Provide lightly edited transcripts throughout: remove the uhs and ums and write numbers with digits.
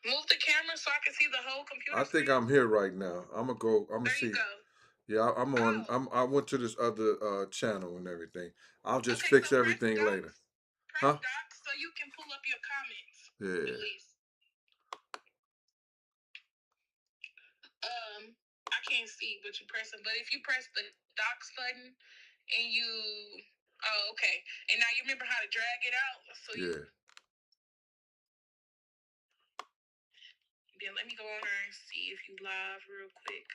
Move the camera so I can see the whole computer. I think I'm here right now. I'm gonna go. I'm gonna see. There you go. Yeah, I'm on. I went to this other channel and everything. I'll just fix everything later. Press docs so you can pull up your comments. Yeah. At least. I can't see what you're pressing, but if you press the docs button and you, oh, okay. And now you remember how to drag it out. So yeah. Then let me go on there and see if you live real quick.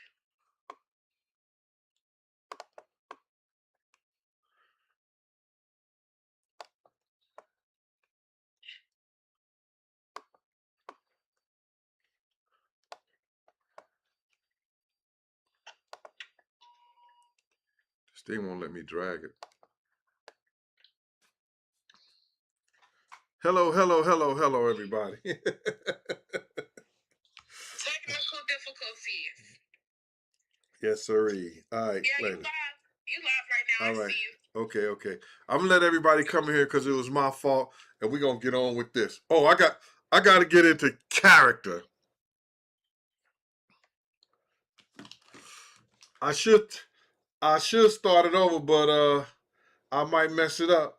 This thing won't let me drag it. Hello, everybody. Technical difficulties. Yes, sirree. All right. Yeah, later. You live right now. All I right. see you. Okay. I'm gonna let everybody come here because it was my fault, and we're gonna get on with this. Oh, I got to get into character. I should start it over, but I might mess it up.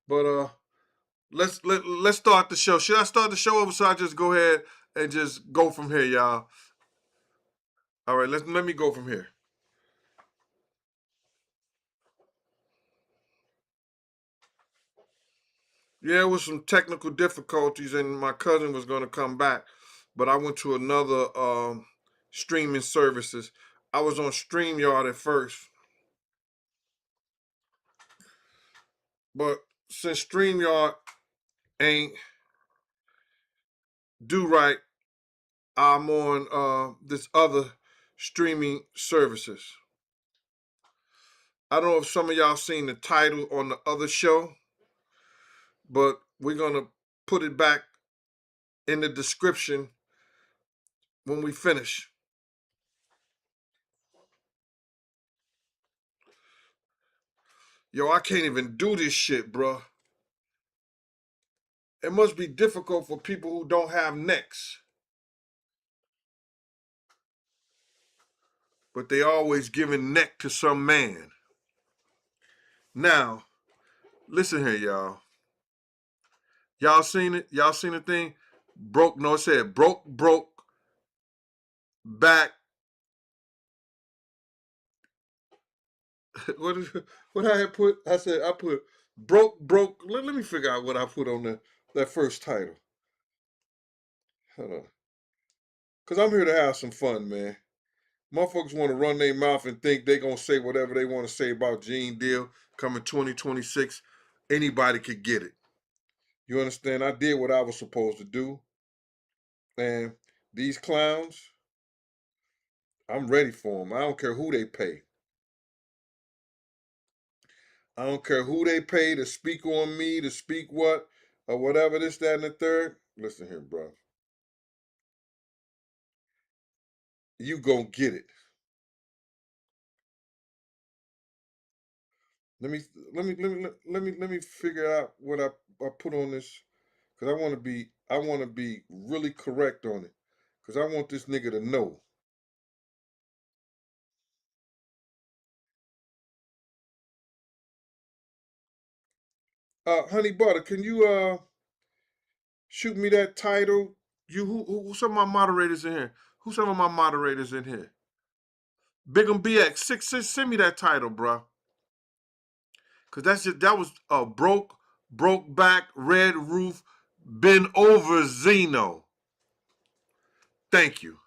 But let's start the show. Should I start the show over so I just go ahead and just go from here, y'all? All right, let me go from here. Yeah, it was some technical difficulties, and my cousin was going to come back, but I went to another streaming services. I was on StreamYard at first, but since StreamYard ain't do right, I'm on this other streaming services. I don't know if some of y'all seen the title on the other show, but we're gonna put it back in the description when we finish. Yo, I can't even do this shit, bro. It must be difficult for people who don't have necks. But they always giving neck to some man. Now, listen here, y'all. Y'all seen it? Y'all seen the thing? It said broke back. What I had put? I said I put broke. Let me figure out what I put on that first title. Hold on. Cause I'm here to have some fun, man. Motherfuckers want to run their mouth and think they gonna say whatever they want to say about Gene Deal coming 2026. Anybody could get it. You understand? I did what I was supposed to do. And these clowns, I'm ready for them. I don't care who they pay. I don't care who they pay to speak on me, to speak what, or whatever, this, that, and the third. Listen here, bro. You gonna get it. Let me figure out what I put on this, because I want to be really correct on it, because I want this nigga to know. Honey Butter, can you shoot me that title? Who some of my moderators in here? Who some of my moderators in here? Big BX, send me that title, bro. Cause that was broke back, red roof, Benzoverzino. Thank you.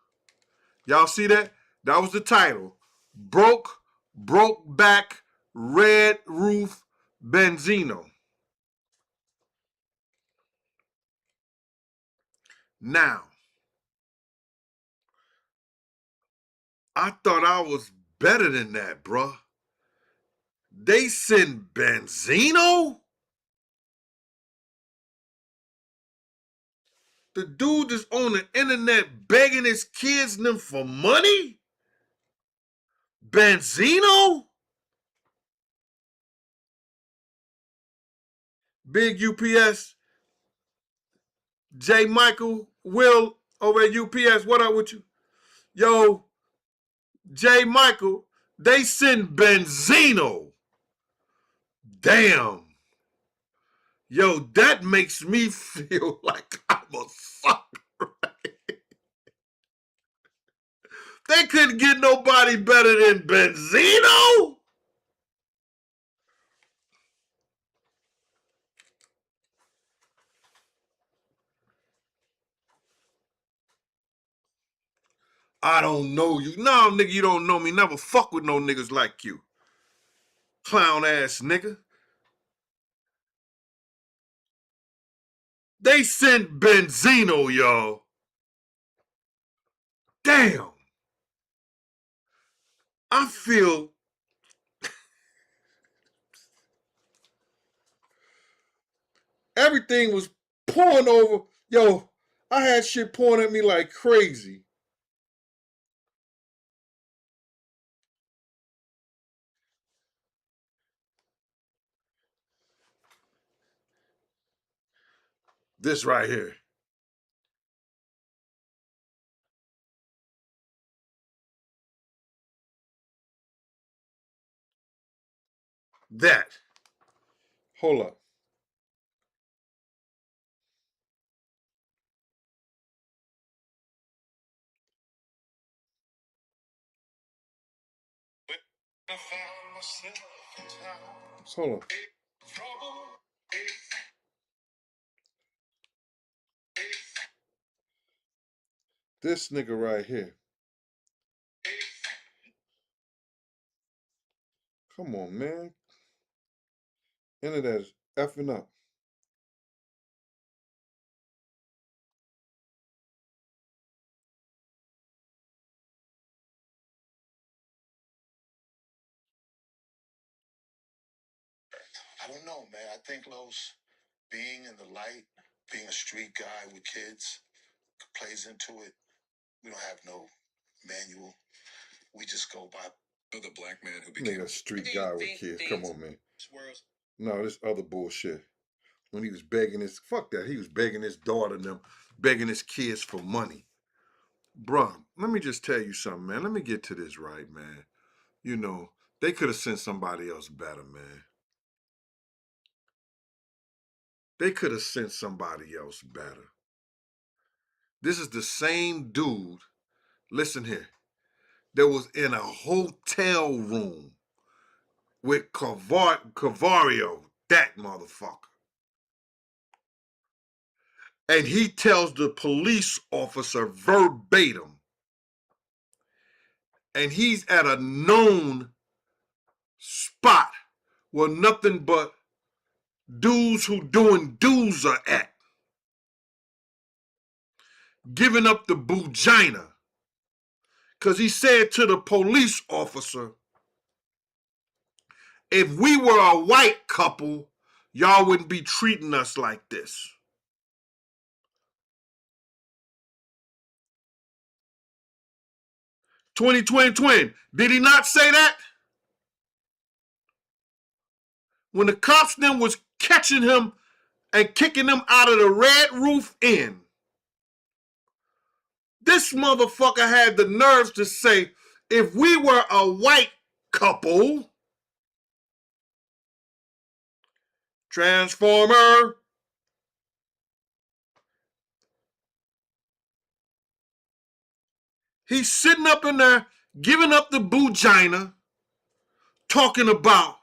Y'all see that? That was the title. Broke back, red roof, Benzino. Now, I thought I was better than that, bruh. They send Benzino? The dude that's on the internet begging his kids and them for money? Benzino? Big UPS? J. Michael, Will over at UPS, what up with you? Yo, J. Michael, they send Benzino. Damn. Yo, that makes me feel like I'm a sucker. They couldn't get nobody better than Benzino? I don't know you. No, nigga, you don't know me. Never fuck with no niggas like you. Clown ass nigga. They sent Benzino, y'all. Damn. I feel everything was pouring over. Yo, I had shit pouring at me like crazy. This right here. That. Hold up. Hold on. This nigga right here. Come on, man. Internet is effing up. I don't know, man. I think Los being in the light, being a street guy with kids, plays into it. We don't have no manual. We just go by. The black man who became Nigga, street guy with kids. Come on, man. No, this other bullshit. When he was begging his fuck that, he was begging his daughter and them, begging his kids for money. Bruh, let me just tell you something, man. Let me get to this right, man. You know, they could have sent somebody else better, man. They could have sent somebody else better. This is the same dude, listen here, that was in a hotel room with Cavario, that motherfucker. And he tells the police officer verbatim, and he's at a known spot where nothing but dudes who doing dudes are at, giving up the bugina. Because he said to the police officer, if we were a white couple, y'all wouldn't be treating us like this. Twin. Did he not say that? When the cops then was catching him and kicking him out of the Red Roof Inn, this motherfucker had the nerves to say, if we were a white couple, Transformer, he's sitting up in there giving up the bugina, talking about,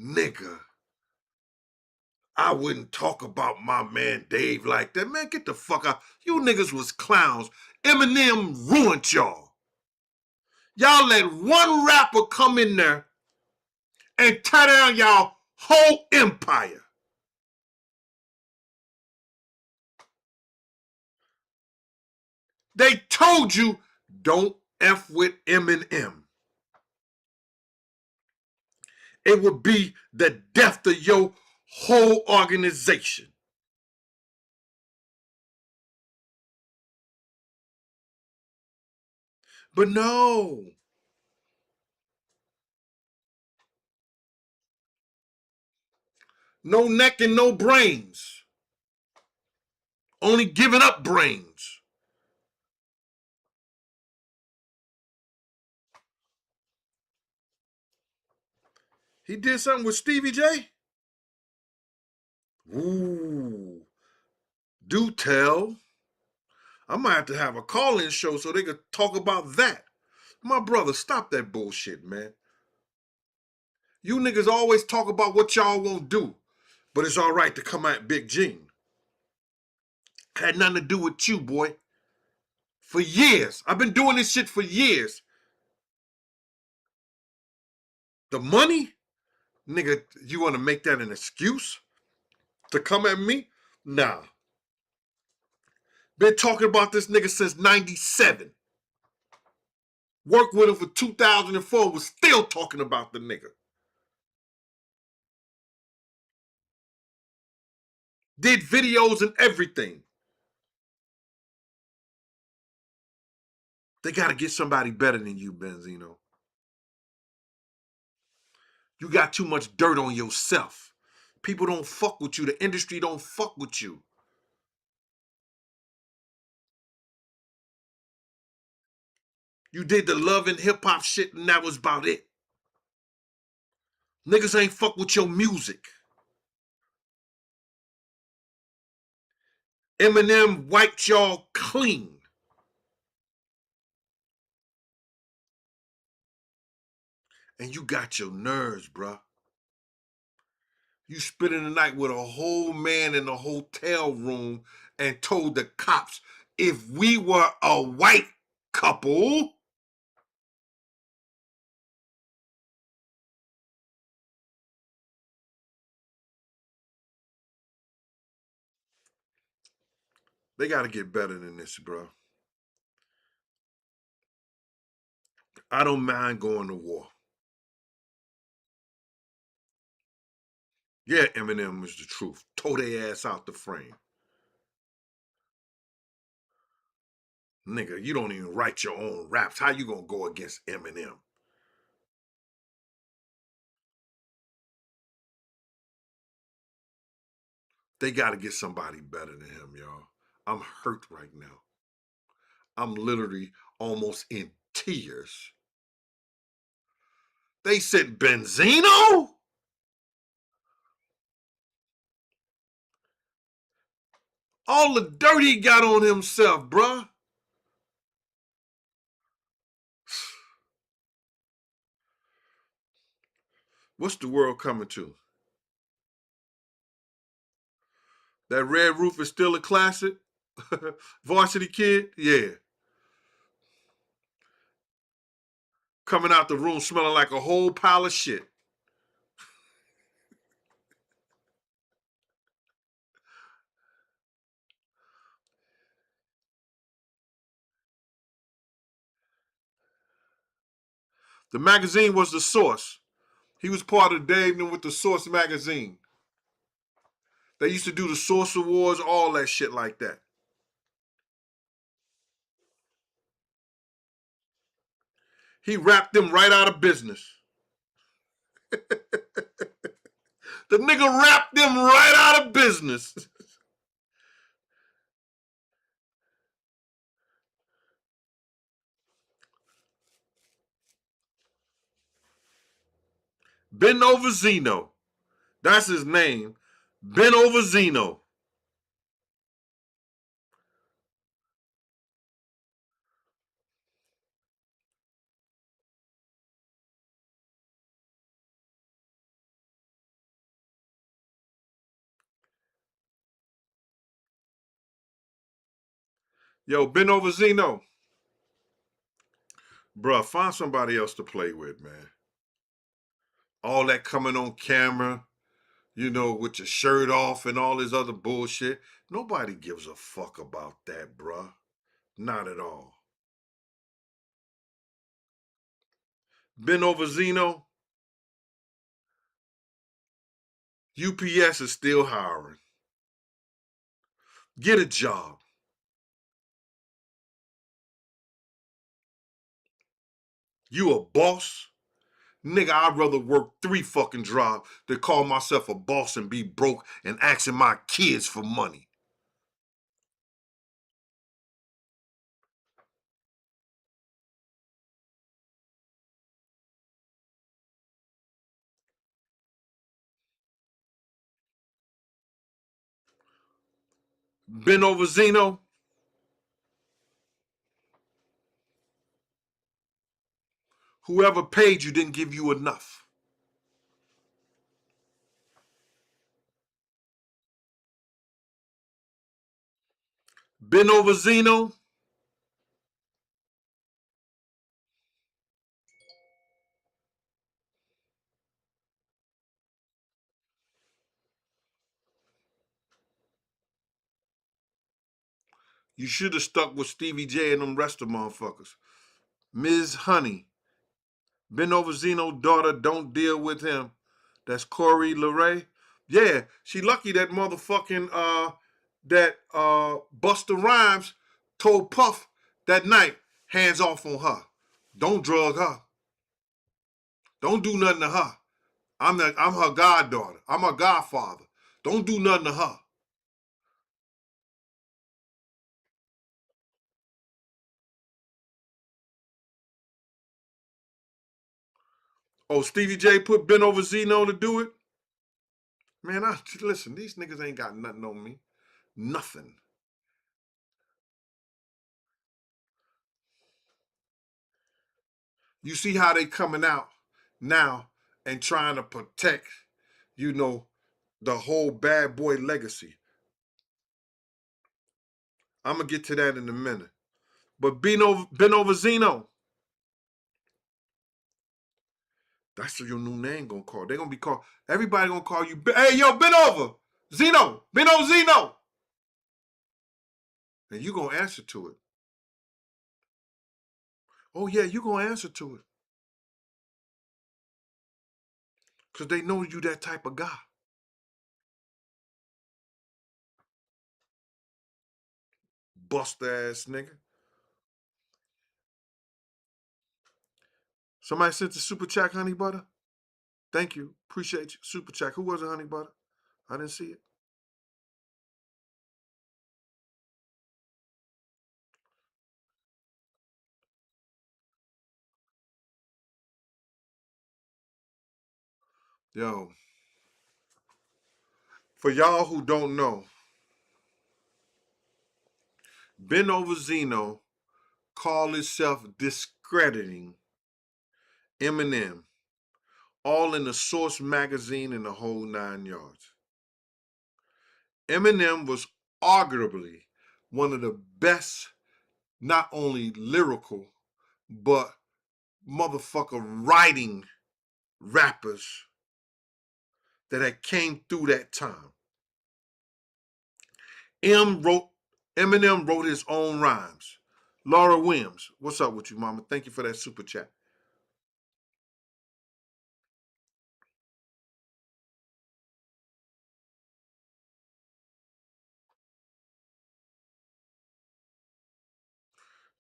nigga, I wouldn't talk about my man Dave like that. Man, get the fuck out. You niggas was clowns. Eminem ruined y'all. Y'all let one rapper come in there and tear down y'all whole empire. They told you, don't F with Eminem. It would be the death of your whole organization. But no. No neck and no brains. Only giving up brains. He did something with Stevie J? Ooh. Do tell. I might have to have a call-in show so they could talk about that. My brother, stop that bullshit, man. You niggas always talk about what y'all won't do, but it's all right to come at Big Gene. Had nothing to do with you, boy. For years. I've been doing this shit for years. The money? Nigga, you want to make that an excuse to come at me? Nah. Been talking about this nigga since 97. Worked with him for 2004, was still talking about the nigga. Did videos and everything. They got to get somebody better than you, Benzino. You got too much dirt on yourself. People don't fuck with you. The industry don't fuck with you. You did the love and hip hop shit and that was about it. Niggas ain't fuck with your music. Eminem wiped y'all clean. And you got your nerves, bruh. You spending the night with a whole man in a hotel room and told the cops, if we were a white couple, they got to get better than this, bro. I don't mind going to war. Yeah, Eminem is the truth. Tow their ass out the frame. Nigga, you don't even write your own raps. How you gonna go against Eminem? They got to get somebody better than him, y'all. I'm hurt right now. I'm literally almost in tears. They said Benzino? All the dirt he got on himself, bruh. What's the world coming to? That Red Roof is still a classic? Varsity Kid? Yeah. Coming out the room smelling like a whole pile of shit. The magazine was the source. He was part of Dave with the Source magazine. They used to do the Source Awards, all that shit like that. He rapped them right out of business. The nigga rapped them right out of business. Benzoverzino. That's his name. Benzoverzino. Yo, Benzoverzino. Bruh, find somebody else to play with, man. All that coming on camera, you know, with your shirt off and all this other bullshit. Nobody gives a fuck about that, bruh. Not at all. Benzoverzino, UPS is still hiring. Get a job. You a boss? Nigga, I'd rather work 3 fucking jobs than call myself a boss and be broke and asking my kids for money. Benzoverzino, whoever paid you didn't give you enough. Benzoverzino, you should have stuck with Stevie J and them rest of motherfuckers. Ms. Honey, Benzoverzino's daughter, don't deal with him. That's Corey LeRae. Yeah, she lucky that motherfucking Busta Rhymes told Puff that night, hands off on her. Don't drug her. Don't do nothing to her. I'm her goddaughter. I'm her godfather. Don't do nothing to her. Oh, Stevie J put Benzoverzino to do it? Man, listen, these niggas ain't got nothing on me. Nothing. You see how they coming out now and trying to protect, you know, the whole bad boy legacy. I'm gonna get to that in a minute. But Benzoverzino, that's your new name gonna call. They're gonna be called. Everybody gonna call you. Hey, yo, Benozino, and you gonna answer to it. Oh yeah, you gonna answer to it, cause they know you that type of guy. Bust ass nigga. Somebody sent the super chat, honey butter. Thank you, appreciate you. Super chat. Who was it, honey butter? I didn't see it. Yo, for y'all who don't know, Benzoverzino called himself discrediting Eminem, all in the Source magazine and the whole 9 yards. Eminem was arguably one of the best, not only lyrical, but motherfucker writing rappers that had came through that time. Eminem wrote his own rhymes. Laura Williams, what's up with you, mama? Thank you for that super chat.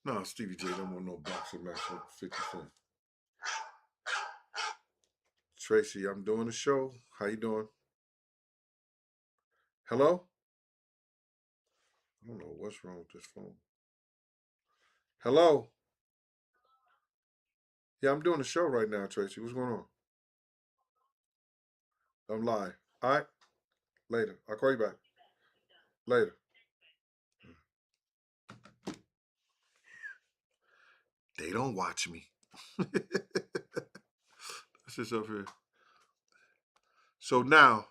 No, Stevie J don't want no boxing match with 50 Cent. Tracy, I'm doing a show. How you doing? Hello? I don't know what's wrong with this phone. Hello? Yeah, I'm doing a show right now, Tracy. What's going on? I'm live. All right? Later. I'll call you back. Later. They don't watch me. Let's just up here. So now,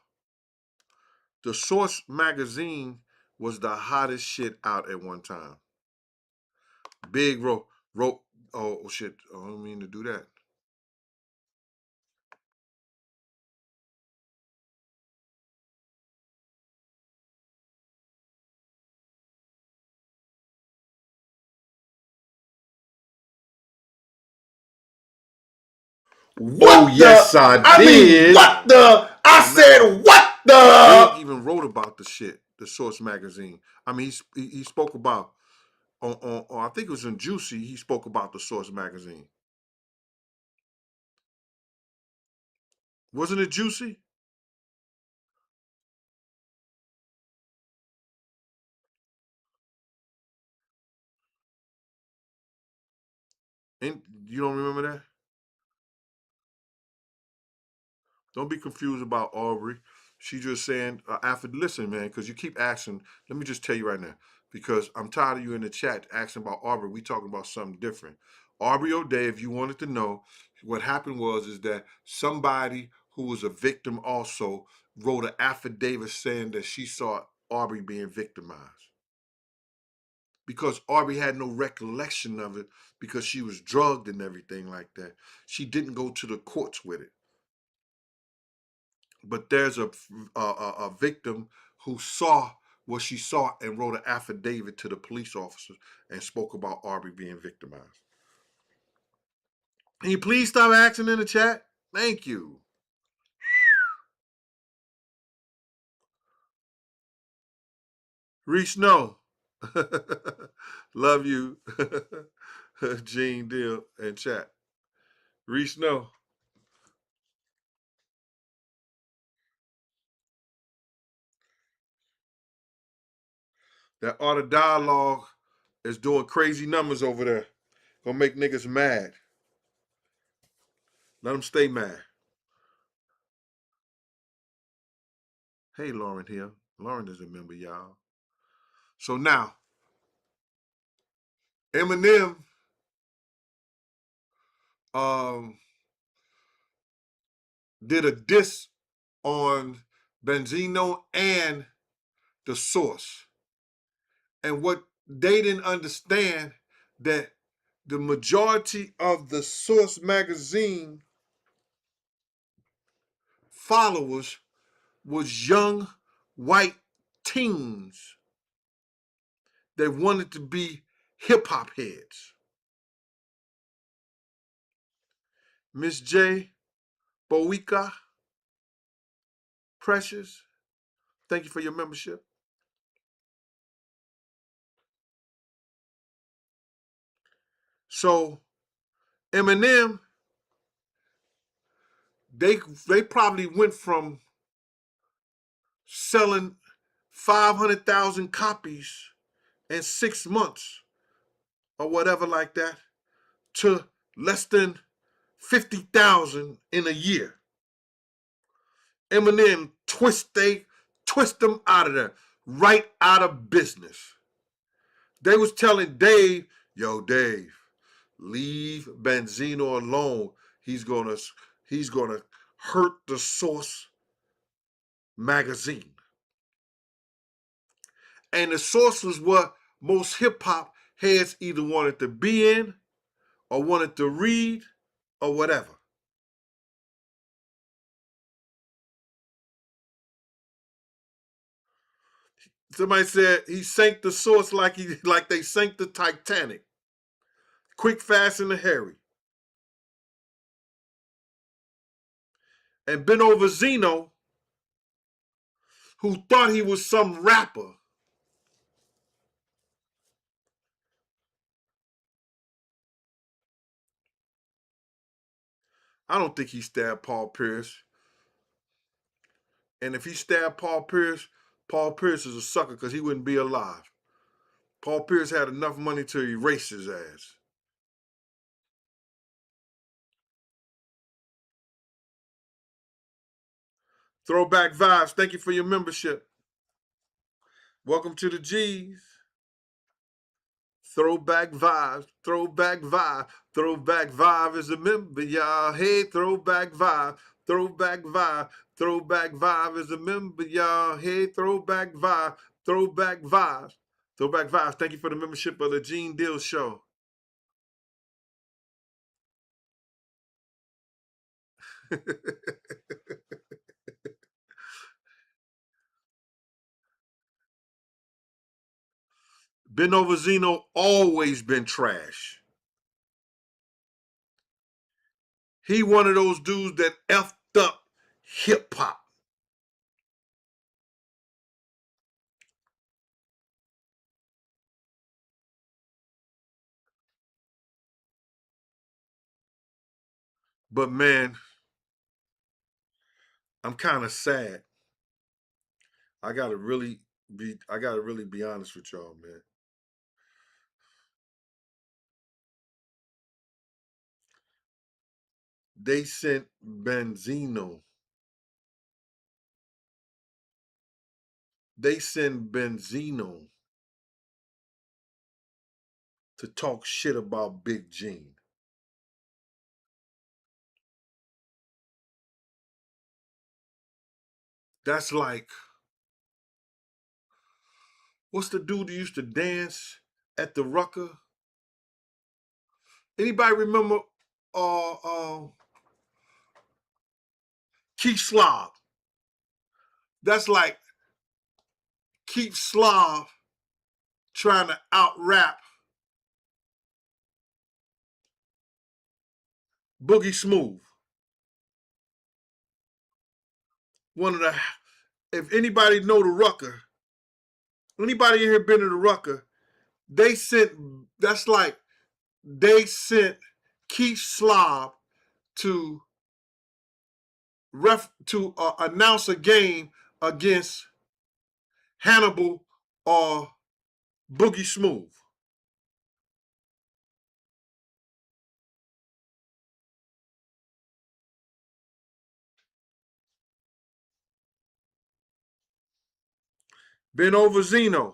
the Source magazine was the hottest shit out at one time. Big wrote. Oh shit! Oh, I don't mean to do that. What Oh yes, the? I mean, did. what the? I So said, now, what Big the? even wrote about the shit. The Source magazine. I mean, he spoke about on I think it was in Juicy. He spoke about the Source magazine. Wasn't it Juicy? And you don't remember that? Don't be confused about Aubrey. She just saying, after listen, man, because you keep asking. Let me just tell you right now, because I'm tired of you in the chat asking about Aubrey. We talking about something different. Aubrey O'Day, if you wanted to know, what happened is that somebody who was a victim also wrote an affidavit saying that she saw Aubrey being victimized because Aubrey had no recollection of it because she was drugged and everything like that. She didn't go to the courts with it. But there's a victim who saw what she saw and wrote an affidavit to the police officers and spoke about Aubrey being victimized. Can you please stop asking in the chat? Thank you. Reese, no. Love you. Gene Deal and chat. Reese, no. That art of dialogue is doing crazy numbers over there. Gonna make niggas mad. Let them stay mad. Hey, Lauren here. Lauren is a member, y'all. So now, Eminem um, did a diss on Benzino and the Source. And what they didn't understand that the majority of the Source magazine followers was young white teens that wanted to be hip hop heads. Miss J. Bowica, Precious, thank you for your membership. So Eminem, they probably went from selling 500,000 copies in 6 months or whatever like that to less than 50,000 in a year. Eminem twist them out of there, right out of business. They was telling Dave, yo, Dave, leave Benzino alone. He's gonna hurt the Source magazine. And the Source was what most hip hop heads either wanted to be in or wanted to read or whatever. Somebody said he sank the Source like they sank the Titanic. Quick, fast, and hairy. And Benzoverzino, who thought he was some rapper, I don't think he stabbed Paul Pierce. And if he stabbed Paul Pierce is a sucker because he wouldn't be alive. Paul Pierce had enough money to erase his ass. Throwback Vibes, thank you for your membership. Welcome to the G's. Throwback Vibes, Throwback Vibe, Throwback Vibe is a member, y'all. Hey, Throwback Vibe, Throwback Vibe, Throwback Vibe is a member, y'all. Hey, Throwback Vibe, Throwback Vibes, Throwback Vibes. Thank you for the membership of the Gene Deal Show. Benzoverzino always been trash. He one of those dudes that effed up hip hop. But man, I'm kind of sad. I gotta really be honest with y'all, man. They sent Benzino They send Benzino to talk shit about Big Gene. That's like, what's the dude who used to dance at the Rucker? Anybody remember Keith Slav? That's like Keith Slav trying to out rap Boogie Smooth. One of the, if anybody know the Rucker, anybody in here been to the Rucker, they sent, that's like they sent Keith Slav to announce a game against Hannibal or Boogie Smooth. Benzoverzino,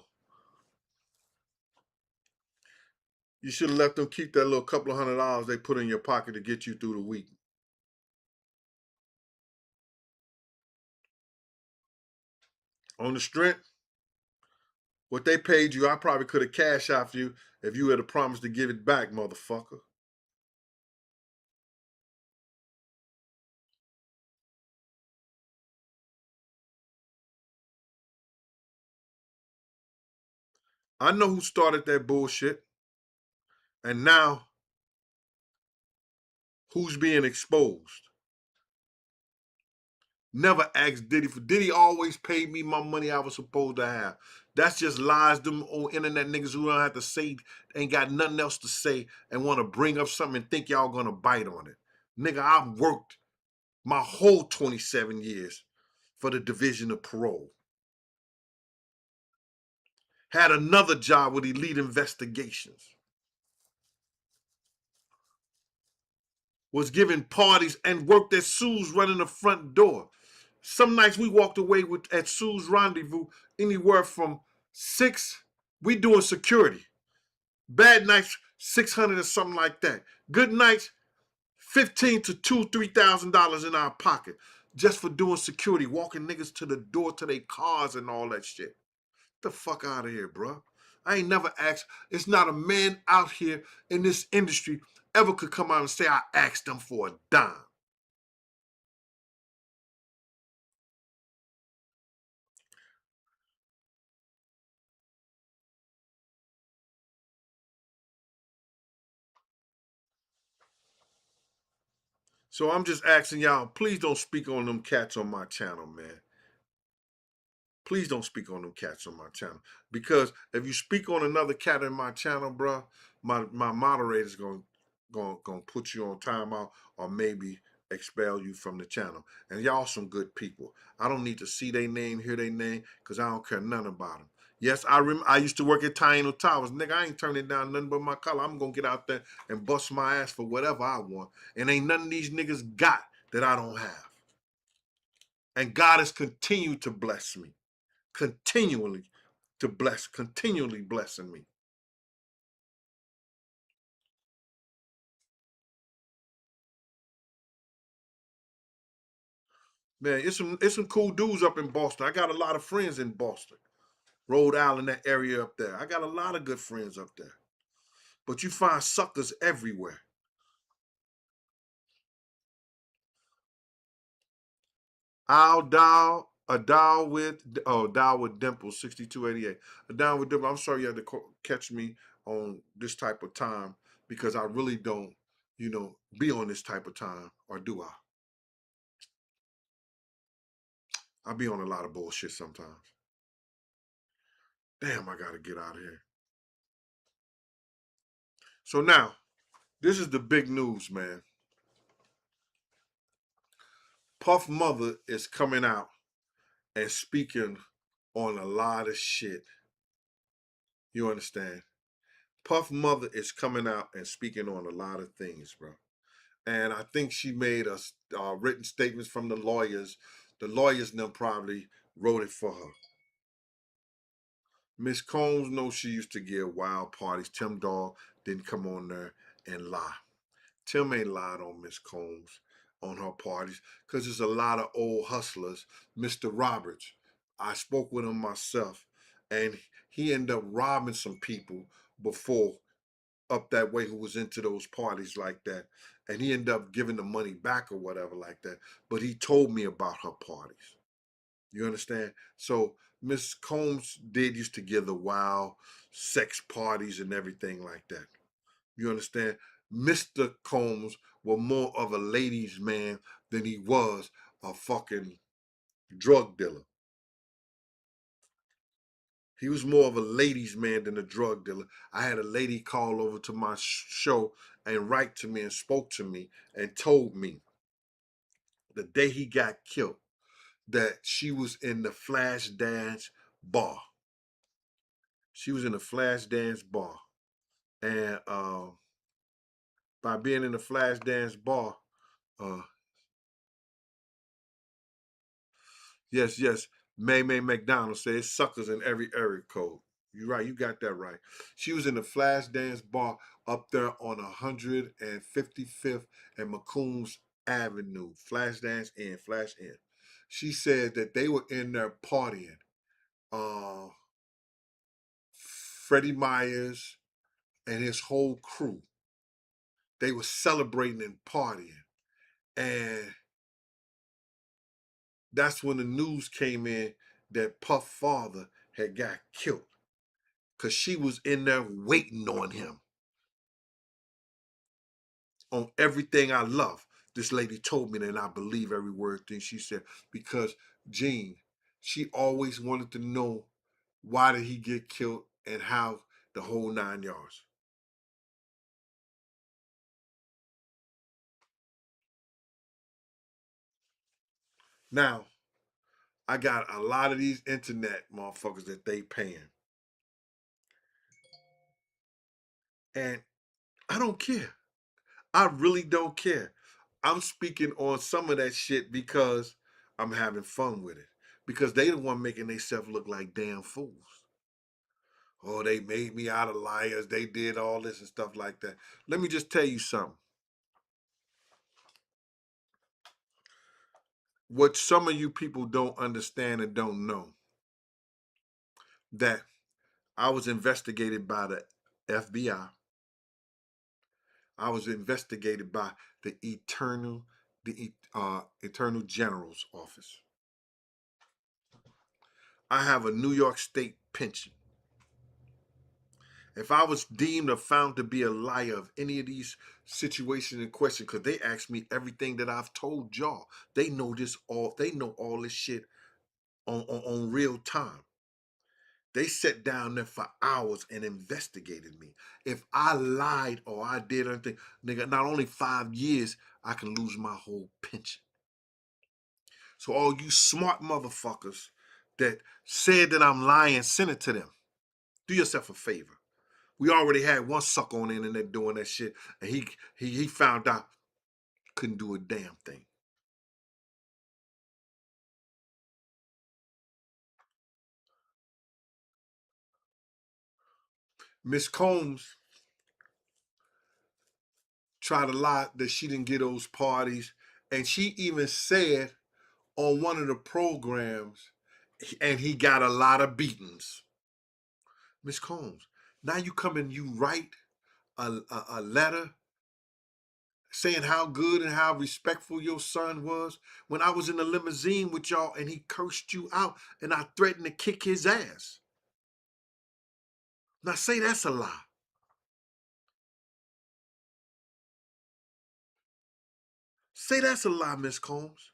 you should have let them keep that little couple of $100 they put in your pocket to get you through the week. On the strength, what they paid you, I probably could have cashed out for you if you had promised to give it back, motherfucker. I know who started that bullshit, and now who's being exposed. Never asked Diddy for. Diddy always paid me my money I was supposed to have. That's just lies. Them old internet niggas who don't have to say, ain't got nothing else to say, and want to bring up something and think y'all gonna bite on it. Nigga, I've worked my whole 27 years for the Division of Parole. Had another job with Elite Investigations. Was giving parties and worked at Sue's running the front door. Some nights we walked away with at Sue's Rendezvous anywhere from we doing security. Bad nights, 600 or something like that. Good nights, 15 to $2,000-$3,000 in our pocket just for doing security, walking niggas to the door to their cars and all that shit. Get the fuck out of here, bro. I ain't never asked. It's not a man out here in this industry ever could come out and say I asked them for a dime. So I'm just asking y'all, please don't speak on them cats on my channel, man. Please don't speak on them cats on my channel. Because if you speak on another cat in my channel, bro, my moderator's gonna put you on timeout or maybe expel you from the channel. And y'all some good people. I don't need to see their name, hear their name, because I don't care nothing about them. Yes, I used to work at Taino Towers. Nigga, I ain't turning down nothing but my color. I'm gonna get out there and bust my ass for whatever I want. And ain't nothing these niggas got that I don't have. And God has continued to bless me. Continually blessing me. Man, it's some cool dudes up in Boston. I got a lot of friends in Boston, Rhode Island, that area up there. I got a lot of good friends up there. But you find suckers everywhere. A dial with Dimples 6288. A dial with Dimples. I'm sorry you had to catch me on this type of time because I really don't, be on this type of time, or do I? I be on a lot of bullshit sometimes. Damn, I gotta get out of here. So now, this is the big news, man. Puff Mother is coming out and speaking on a lot of shit. You understand? Puff Mother is coming out and speaking on a lot of things, bro. And I think she made written statements from the lawyers. The lawyers now probably wrote it for her. Miss Combs knows she used to give wild parties. Tim Dog didn't come on there and lie. Tim ain't lied on Miss Combs on her parties because there's a lot of old hustlers. Mr. Roberts, I spoke with him myself, and he ended up robbing some people before up that way who was into those parties like that. And he ended up giving the money back or whatever like that. But he told me about her parties. You understand? So Miss Combs did used to give the wild sex parties and everything like that. You understand? Mr. Combs was more of a ladies' man than he was a fucking drug dealer. He was more of a ladies' man than a drug dealer. I had a lady call over to my show and write to me and spoke to me and told me the day he got killed that she was in the flash dance bar. She was in a flash dance bar. And by being in the flash dance bar, uh, yes, yes. May McDonald says suckers in every area code. You're right, you got that right. She was in the flash dance bar up there on 155th and McCombs Avenue. Flash dance in, flash in. She said that they were in there partying. Uh, Freddie Myers and his whole crew. They were celebrating and partying. And that's when the news came in that Puff father had got killed because she was in there waiting on him on everything I love. This lady told me that, and I believe every word thing she said because Jean, she always wanted to know why did he get killed and how the whole 9 yards. Now, I got a lot of these internet motherfuckers that they paying. And I don't care. I really don't care. I'm speaking on some of that shit because I'm having fun with it. Because they the one making themselves look like damn fools. Oh, they made me out of liars. They did all this and stuff like that. Let me just tell you something. What some of you people don't understand and don't know that I was investigated by the FBI. I was investigated by the Eternal General's office. I have a New York State pension. If I was deemed or found to be a liar of any of these situations in question, because they asked me everything that I've told y'all, they know this all. They know all this shit on real time. They sat down there for hours and investigated me. If I lied or I did anything, nigga, not only 5 years, I can lose my whole pension. So all you smart motherfuckers that said that I'm lying, send it to them. Do yourself a favor. We already had one sucker on the internet doing that shit, and he found out couldn't do a damn thing. Miss Combs tried to lie that she didn't get those parties, and she even said on one of the programs, and he got a lot of beatings. Miss Combs, now you come and you write a letter saying how good and how respectful your son was when I was in the limousine with y'all and he cursed you out and I threatened to kick his ass. Now say that's a lie. Say that's a lie, Miss Combs.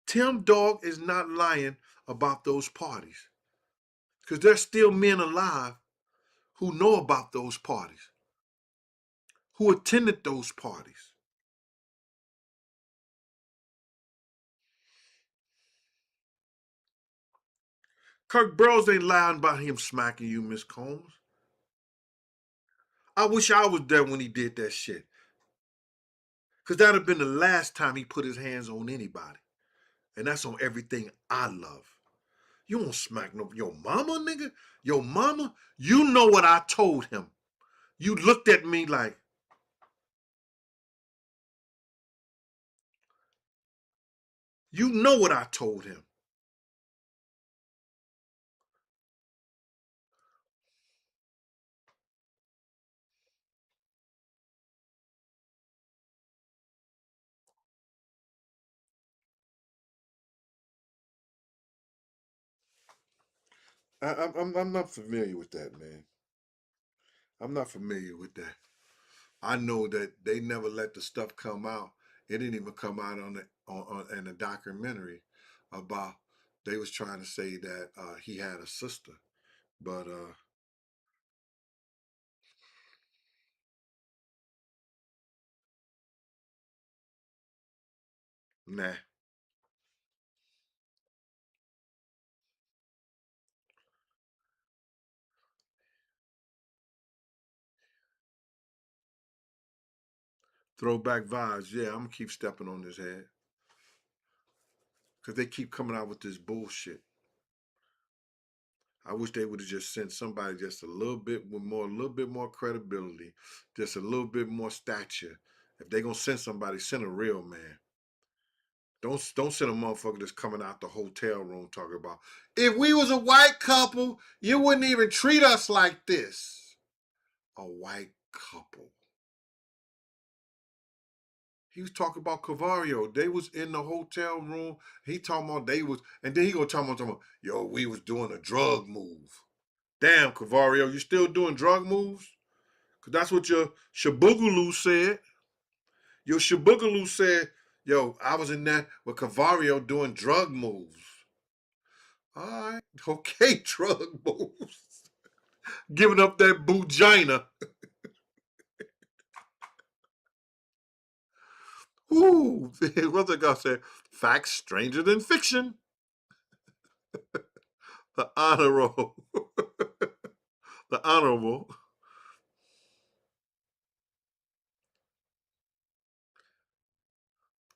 Tim Dog is not lying about those parties because there's still men alive who know about those parties, who attended those parties. Kirk Burrows ain't lying about him smacking you, Miss Combs. I wish I was there when he did that shit. Because that would have been the last time he put his hands on anybody. And that's on everything I love. You won't smack no your mama, nigga. Your mama, you know what I told him. You looked at me like, you know what I told him. I'm not familiar with that, man. I'm not familiar with that. I know that they never let the stuff come out. It didn't even come out on in a documentary about they was trying to say that he had a sister, but nah. Throwback vibes. Yeah, I'm gonna keep stepping on his head because they keep coming out with this bullshit. I wish they would have just sent somebody just a little bit more credibility, just a little bit more stature. If they gonna send somebody, send a real man. Don't send a motherfucker that's coming out the hotel room talking about if we was a white couple, you wouldn't even treat us like this. A white couple. He was talking about Cavario. They was in the hotel room. He talking about they was, and then he gonna talking about, yo, we was doing a drug move. Damn, Cavario, you still doing drug moves? Cause that's what your Shabugaloo said. Your Shabugaloo said, yo, I was in there with Cavario doing drug moves. All right, okay, drug moves. Giving up that boogina. Ooh, what's that guy say? Facts stranger than fiction. The honorable, the honorable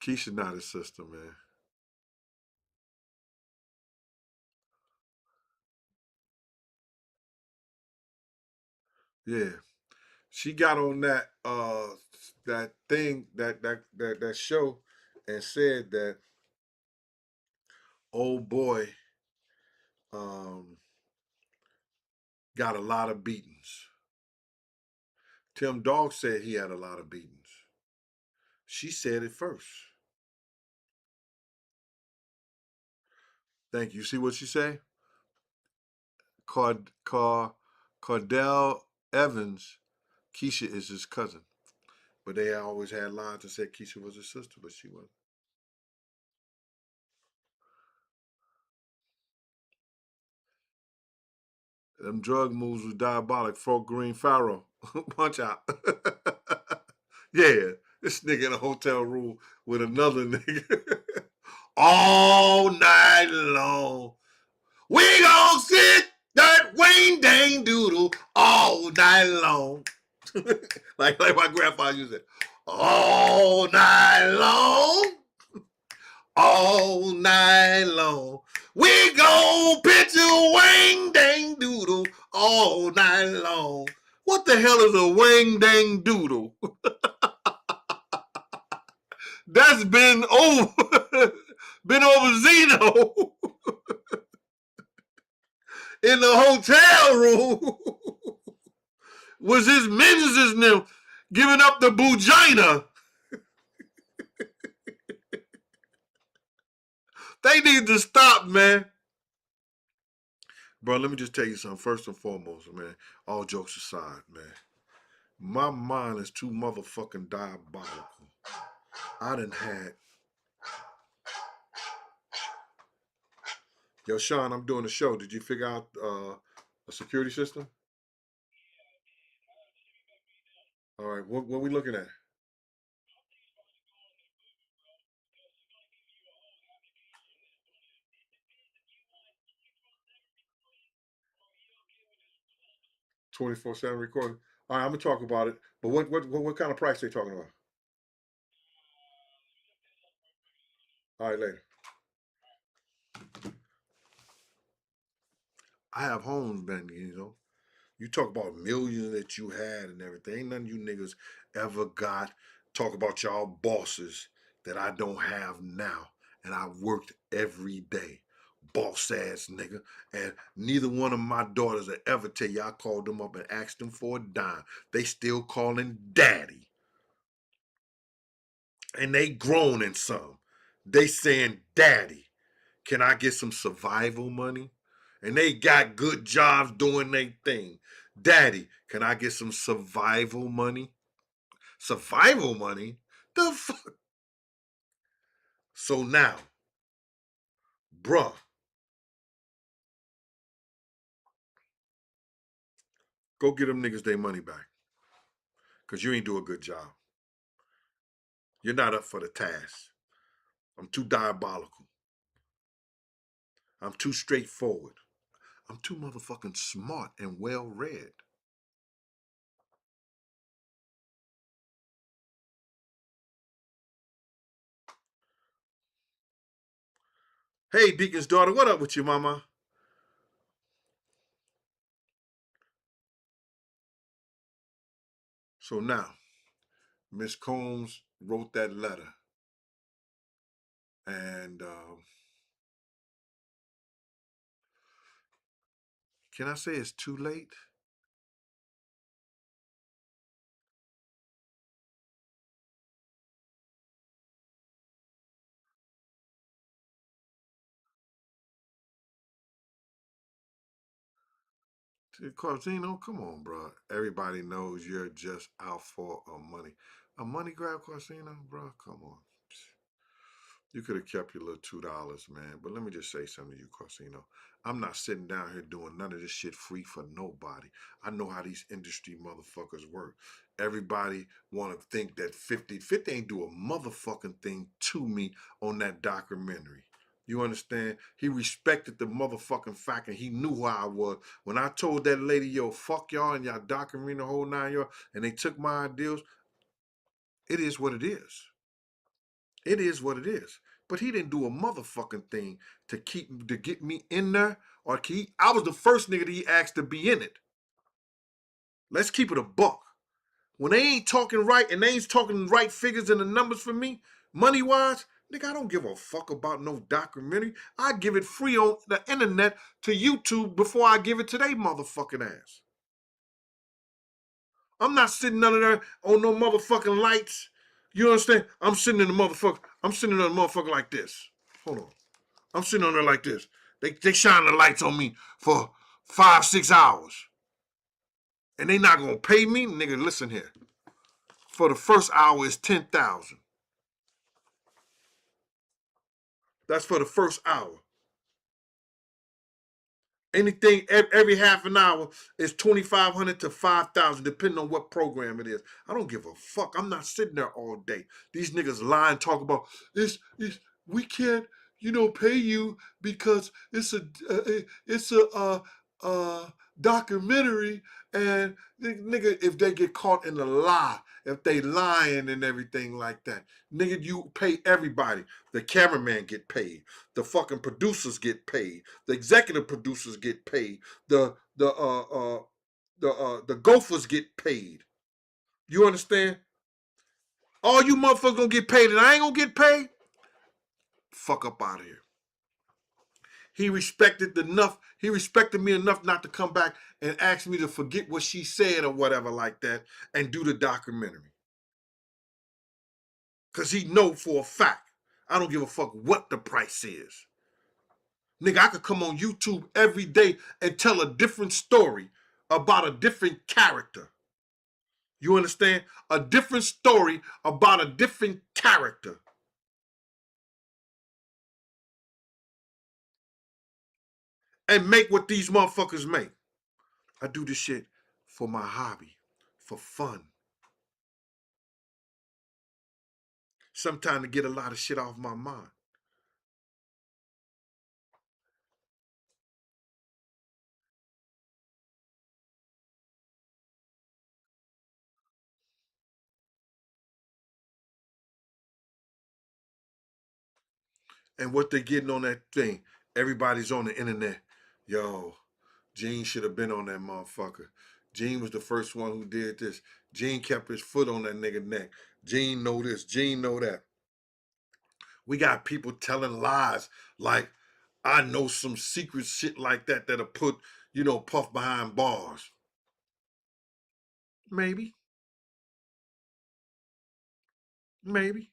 Keisha not his sister, man. Yeah, she got on that thing that show and said that old boy um got a lot of beatings. Tim Dog said he had a lot of beatings. She said it first. Thank you. See what she say? Cord, Car, Cordell Evans, Keisha is his cousin. But they always had lines that said Keisha was his sister, but she wasn't. Them drug moves was diabolic. Folk Green Pharaoh. Punch out. Yeah, this nigga in a hotel room with another nigga. All night long. We gon' sit that Wayne Dang Doodle all night long. like my grandpa used it. All night long. All night long. We gon' picture Wang Dang Doodle all night long. What the hell is a Wang Dang Doodle? That's been over. Been over Zeno in the hotel room. Was his men's them giving up the bugina? They need to stop, man. Bro, let me just tell you something. First and foremost, man, all jokes aside, man, my mind is too motherfucking diabolical. I done had. Yo, Sean, I'm doing a show. Did you figure out a security system? All right, what we looking at? 24/7 recording. All right, I'm gonna talk about it. But what kind of price they talking about? All right, later. I have homes, Ben. You talk about millions that you had and everything. Ain't none of you niggas ever got. Talk about y'all bosses that I don't have now. And I worked every day. Boss ass nigga. And neither one of my daughters will ever tell you I called them up and asked them for a dime. They still calling daddy. And they grown in some. They saying, daddy, can I get some survival money? And they got good jobs doing their thing. Daddy, can I get some survival money? Survival money? The fuck? So now, bruh, go get them niggas their money back. Because you ain't do a good job. You're not up for the task. I'm too diabolical. I'm too straightforward. I'm too motherfucking smart and well read. Hey, Deacon's daughter, what up with you, mama? So now, Miss Combs wrote that letter. And can I say it's too late? Corsino, come on, bro. Everybody knows you're just out for a money. A money grab, Corsino, bro? Come on. You could have kept your little $2, man. But let me just say something to you, Corsino. I'm not sitting down here doing none of this shit free for nobody. I know how these industry motherfuckers work. Everybody want to think that 50 ain't do a motherfucking thing to me on that documentary. You understand? He respected the motherfucking fact and he knew who I was. When I told that lady, yo, fuck y'all and y'all documentary the whole 9 yards, and they took my ideals, it is what it is. It is what it is. But he didn't do a motherfucking thing to get me in there or I was the first nigga that he asked to be in it. Let's keep it a buck. When they ain't talking right and they ain't talking right figures and the numbers for me, money wise, nigga, I don't give a fuck about no documentary. I give it free on the internet to YouTube before I give it to they motherfucking ass. I'm not sitting none of there on no motherfucking lights. You understand? I'm sitting in the motherfucker like this. Hold on. I'm sitting on there like this. They shine the lights on me for 5-6 hours. And they not gonna pay me? Nigga, listen here. For the first hour is 10,000. That's for the first hour. Anything every half an hour is 2,500 to 5,000, depending on what program it is. I don't give a fuck. I'm not sitting there all day. These niggas lie and talk about it's we can't pay you because it's a documentary and nigga, if they get caught in the lie, if they lying and everything like that, nigga, you pay everybody. The cameraman get paid. The fucking producers get paid. The executive producers get paid. The gophers get paid. You understand? All you motherfuckers gonna get paid and I ain't gonna get paid? Fuck up out of here. He respected me enough not to come back and ask me to forget what she said or whatever like that and do the documentary. Cause he know for a fact I don't give a fuck what the price is. Nigga, I could come on YouTube every day and tell a different story about a different character. You understand? A different story about a different character. And make what these motherfuckers make. I do this shit for my hobby, for fun. Sometimes to get a lot of shit off my mind. And what they're getting on that thing, everybody's on the internet. Yo, Gene should have been on that motherfucker. Gene was the first one who did this. Gene kept his foot on that nigga neck. Gene know this. Gene know that. We got people telling lies like I know some secret shit like that that'll put, Puff behind bars. Maybe. Maybe.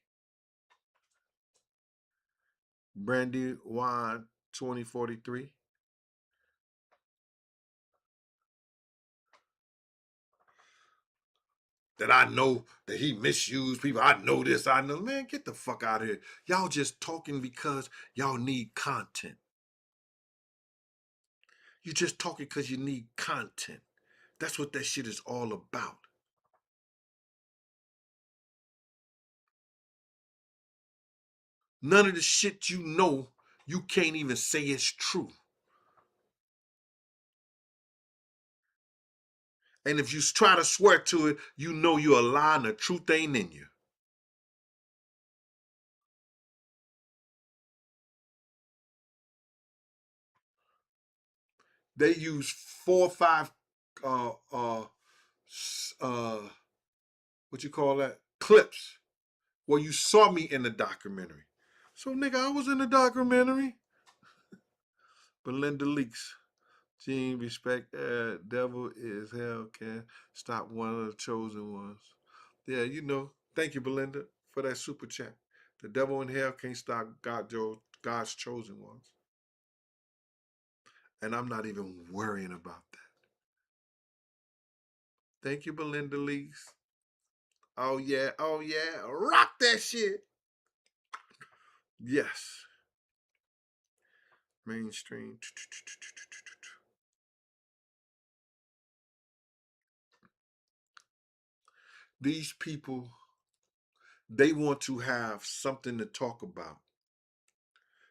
Brandy Wine 2043. That I know that he misused people. I know this. I know. Man, get the fuck out of here. Y'all just talking because y'all need content. You just talking because you need content. That's what that shit is all about. None of the shit you know, you can't even say it's true. And if you try to swear to it, you know you're a lie and the truth ain't in you. They use 4 or 5 uh uh uh what you call that? Clips where you saw me in the documentary. So nigga, I was in the documentary. Belinda Leaks. Gene, respect, devil is hell can stop one of the chosen ones. Yeah, thank you, Belinda, for that super chat. The devil in hell can't stop God's chosen ones. And I'm not even worrying about that. Thank you, Belinda Leaks. Oh yeah, rock that shit. Yes. Mainstream. These people, they want to have something to talk about.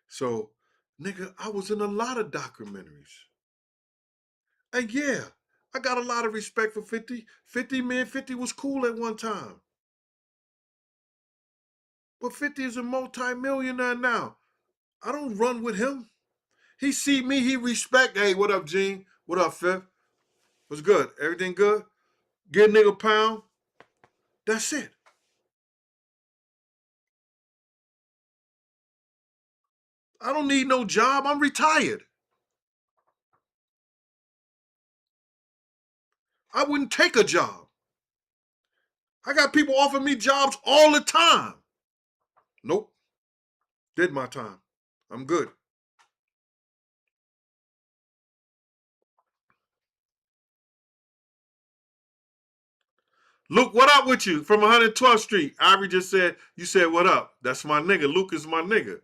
So, nigga, I was in a lot of documentaries. And yeah, I got a lot of respect for 50. 50, man, 50 was cool at one time. But 50 is a multi-millionaire now. I don't run with him. He see me, he respect. Hey, what up, Gene? What up, Fifth? What's good? Everything good? Get a nigga a pound. That's it. I don't need no job. I'm retired. I wouldn't take a job. I got people offering me jobs all the time. Nope. Did my time. I'm good. Luke, what up with you from 112th Street? Ivory just said, you said, what up? That's my nigga. Luke is my nigga.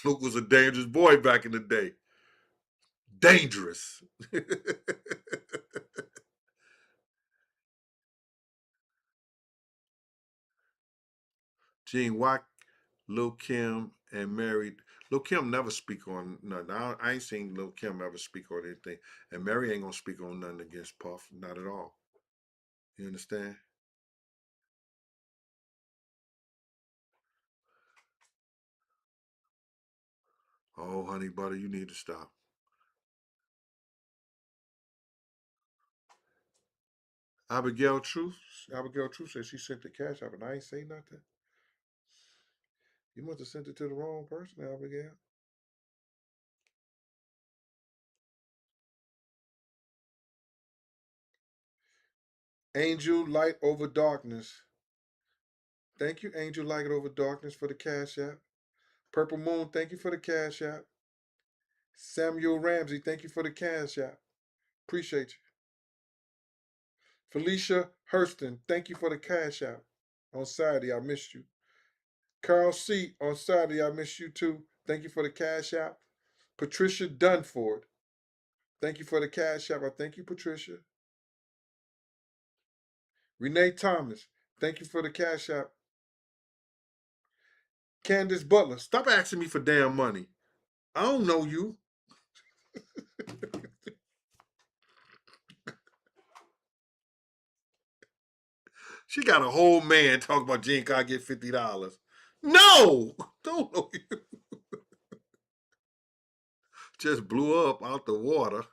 Luke was a dangerous boy back in the day. Dangerous. Gene, why Lil Kim and Mary? Lil Kim never speak on nothing. I ain't seen Lil Kim ever speak on anything. And Mary ain't gonna speak on nothing against Puff. Not at all. You understand? Oh, honey butter, you need to stop. Abigail Truth. Abigail Truth said she sent the cash up and I ain't say nothing. You must have sent it to the wrong person, Abigail. Angel Light Over Darkness. Thank you, Angel Light Over Darkness, for the cash app. Purple Moon, thank you for the cash app. Samuel Ramsey, thank you for the cash app. Appreciate you. Felicia Hurston, thank you for the cash app. On Saturday, I missed you. Carl C, on Saturday, I missed you too. Thank you for the cash app. Patricia Dunford, thank you for the cash app. I thank you, Patricia. Renee Thomas, thank you for the cash app. Candace Butler, stop asking me for damn money. I don't know you. She got a whole man talking about Gene, can I get $50? No, don't know you. Just blew up out the water.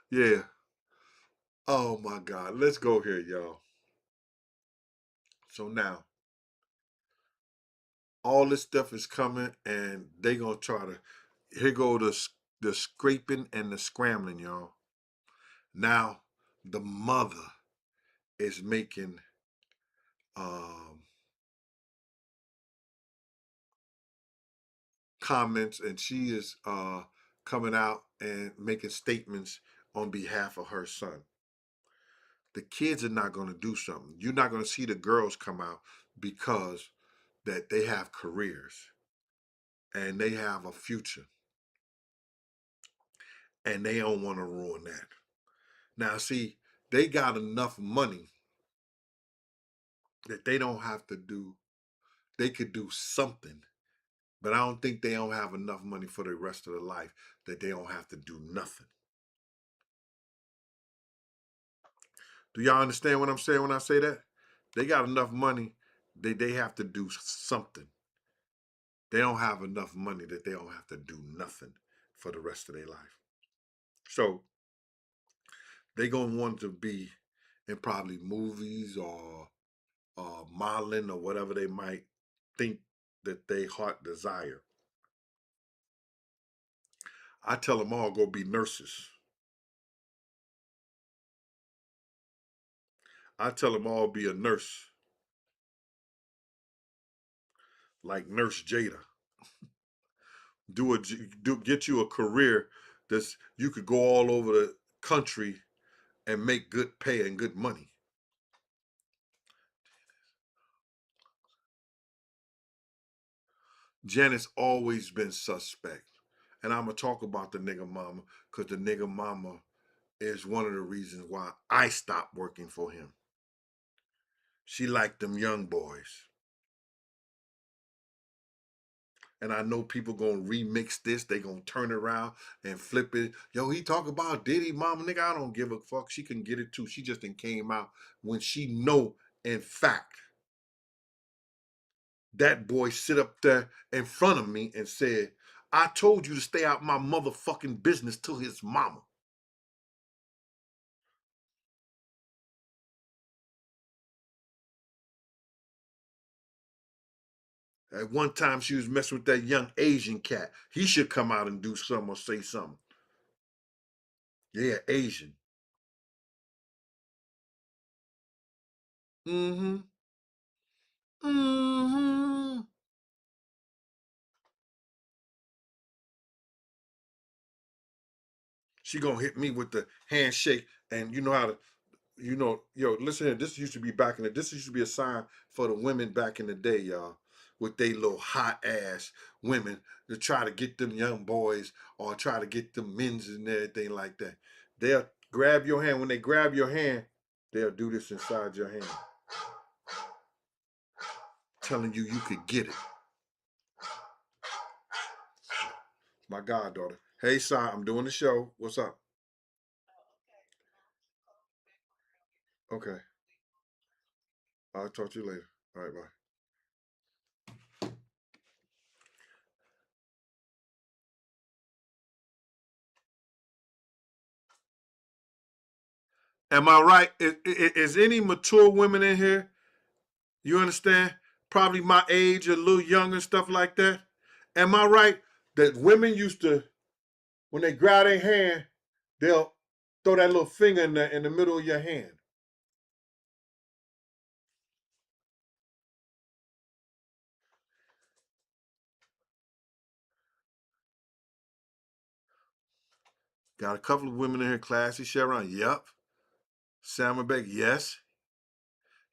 Yeah. Oh my God. Let's go here, y'all. So now all this stuff is coming, and they gonna try to. Here go the scraping and the scrambling, y'all. Now the mother is making um, comments, and she is coming out and making statements on behalf of her son. The kids are not going to do something. You're not going to see the girls come out because that they have careers and they have a future, and they don't want to ruin that. Now, see, they got enough money that they don't have to do. They could do something, but I don't think they don't have enough money for the rest of their life that they don't have to do nothing. Do y'all understand what I'm saying when I say that? They got enough money they have to do something. They don't have enough money that they don't have to do nothing for the rest of their life. So they gonna want to be in probably movies or modeling or whatever they might think that they heart desire. I tell them all go be nurses. I tell them all be a nurse, like Nurse Jada. Get you a career that's you could go all over the country and make good pay and good money. Janet's always been suspect. And I'm going to talk about the nigga mama because the nigga mama is one of the reasons why I stopped working for him. She liked them young boys. And I know people gonna remix this. They gonna turn around and flip it. Yo, he talk about Diddy, mama, nigga. I don't give a fuck. She can get it too. She just didn't came out when she know, in fact, that boy sit up there in front of me and said, I told you to stay out my motherfucking business to his mama. At one time, she was messing with that young Asian cat. He should come out and do something or say something. Yeah, Asian. Mm-hmm. Mm-hmm. She gonna hit me with the handshake, and you know how to, yo, listen here. This used to be back in the. This used to be a sign for the women back in the day, y'all, with they little hot ass women to try to get them young boys or try to get them men's and everything like that. They'll grab your hand. When they grab your hand, they'll do this inside your hand, telling you could get it. My goddaughter. Hey, Si, I'm doing the show. What's up? Okay. I'll talk to you later. All right, bye. Am I right? Is any mature women in here? You understand? Probably my age, a little young and stuff like that. Am I right that women used to, when they grab their hand, they'll throw that little finger in the middle of your hand. Got a couple of women in here, Classy Sharon. Yep. Salmon Beck. Yes.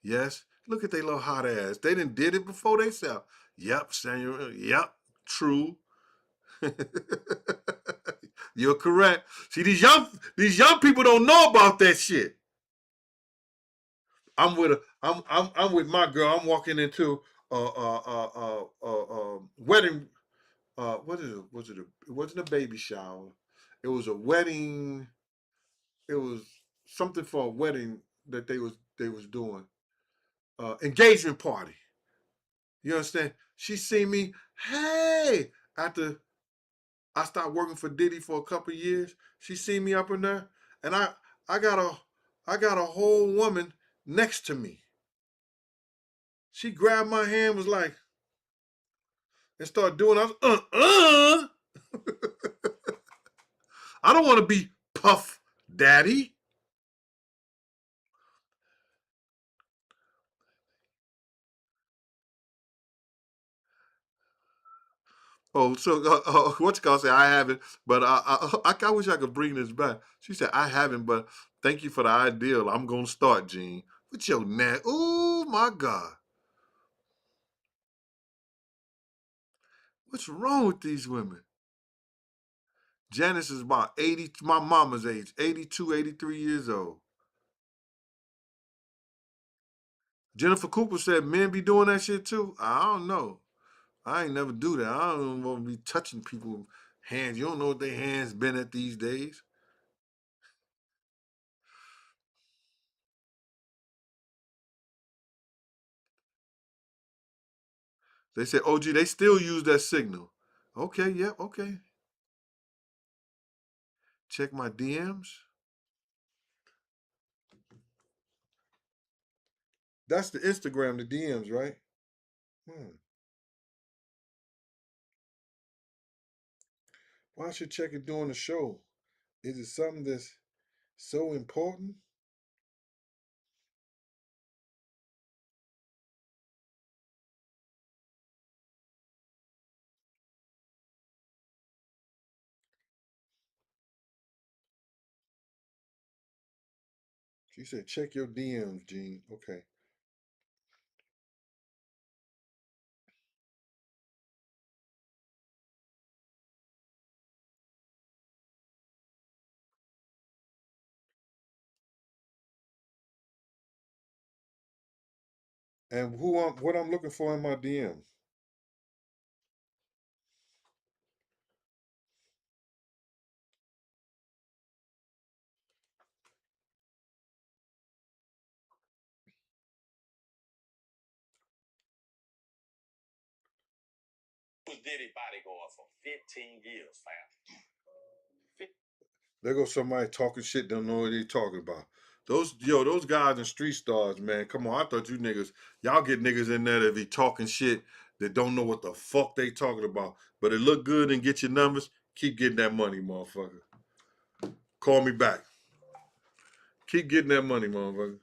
Yes. Look at they little hot ass. They didn't did it before they sell. Yep. Samuel. Yep. True. You're correct. See, these young people don't know about that shit. I'm with my girl. I'm walking into a wedding. What is it? Was it? It wasn't a baby shower. It was a wedding. It was something for a wedding that they was doing. engagement party. You understand? She seen me, hey, after I stopped working for Diddy for a couple of years. She seen me up in there, and I got a I got a whole woman next to me. She grabbed my hand, was like, and started doing. I was, I don't want to be Puff Daddy. Oh, so what you call say? I haven't, but I wish I could bring this back. She said I haven't, but thank you for the ideal. I'm gonna start, Gene. With your neck. Oh my God, what's wrong with these women? Janice is about 80, my mama's age, 82, 83 years old. Jennifer Cooper said men be doing that shit too. I don't know. I ain't never do that. I don't want to be touching people's hands. You don't know what their hands been at these days. They said, OG, they still use that signal. Okay, yeah, okay. Check my DMs. That's the Instagram, the DMs, right? Hmm. Why should check it during the show? Is it something that's so important? She said, check your DMs, Gene. Okay. And what I'm looking for in my DMs? Was Diddy bodyguard for 15 years, fam. There goes somebody talking shit, don't know what they talking about. Those guys and street stars, man. Come on, I thought you niggas, y'all get niggas in there that be talking shit that don't know what the fuck they talking about. But it look good and get your numbers. Keep getting that money, motherfucker. Call me back. Keep getting that money, motherfucker.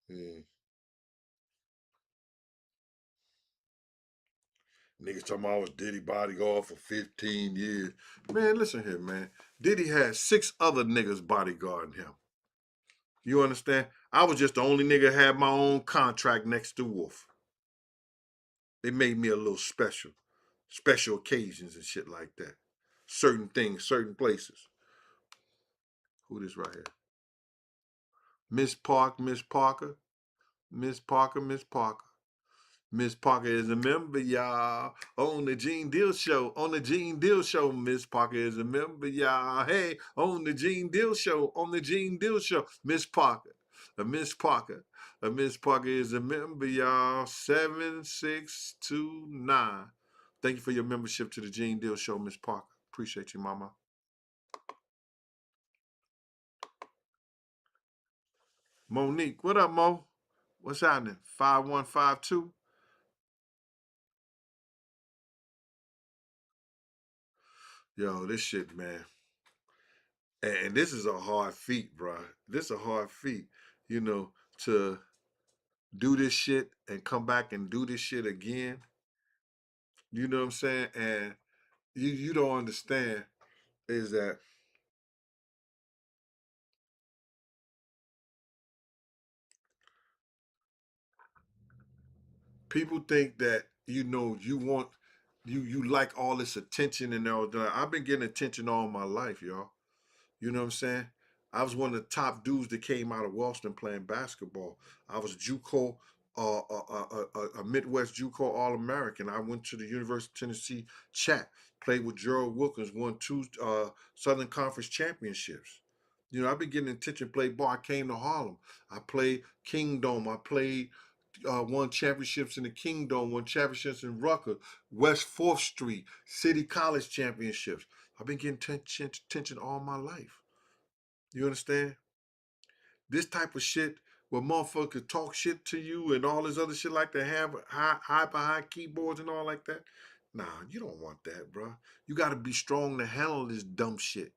Yeah. Niggas talking about I was Diddy bodyguard for 15 years. Man, listen here, man. Diddy had 6 other niggas bodyguarding him. You understand? I was just the only nigga that had my own contract next to Wolf. They made me a little special. Special occasions and shit like that. Certain things, certain places. Who this right here? Miss Park, Miss Parker, Miss Parker, Miss Parker. Miss Parker is a member, y'all. On the Gene Deal Show. On the Gene Deal Show, Miss Parker is a member, y'all. Hey, on the Gene Deal Show. On the Gene Deal Show, Miss Parker. A Miss Parker. A Miss Parker is a member, y'all. 7629. Thank you for your membership to the Gene Deal Show, Miss Parker. Appreciate you, mama. Monique, what up, Mo? What's happening? 5152. Yo, this shit, man. And this is a hard feat, bro. This is a hard feat, you know, to do this shit and come back and do this shit again. You know what I'm saying? And you don't understand is that people think that you like all this attention and all that. I've been getting attention all my life, y'all. You know what I'm saying? I was one of the top dudes that came out of Wellston playing basketball. I was JUCO a Midwest JUCO All-American. I went to the University of Tennessee Chat, played with Gerald Wilkins, won 2 Southern Conference championships. You know, I've been getting attention, played ball. I came to Harlem. I played Kingdom. I played, won championships in the Kingdom, won championships in Rucker, West 4th Street, City College championships. I've been getting attention all my life. You understand? This type of shit where motherfuckers talk shit to you and all this other shit like that, have high behind keyboards and all like that. Nah, you don't want that, bro. You got to be strong to handle this dumb shit.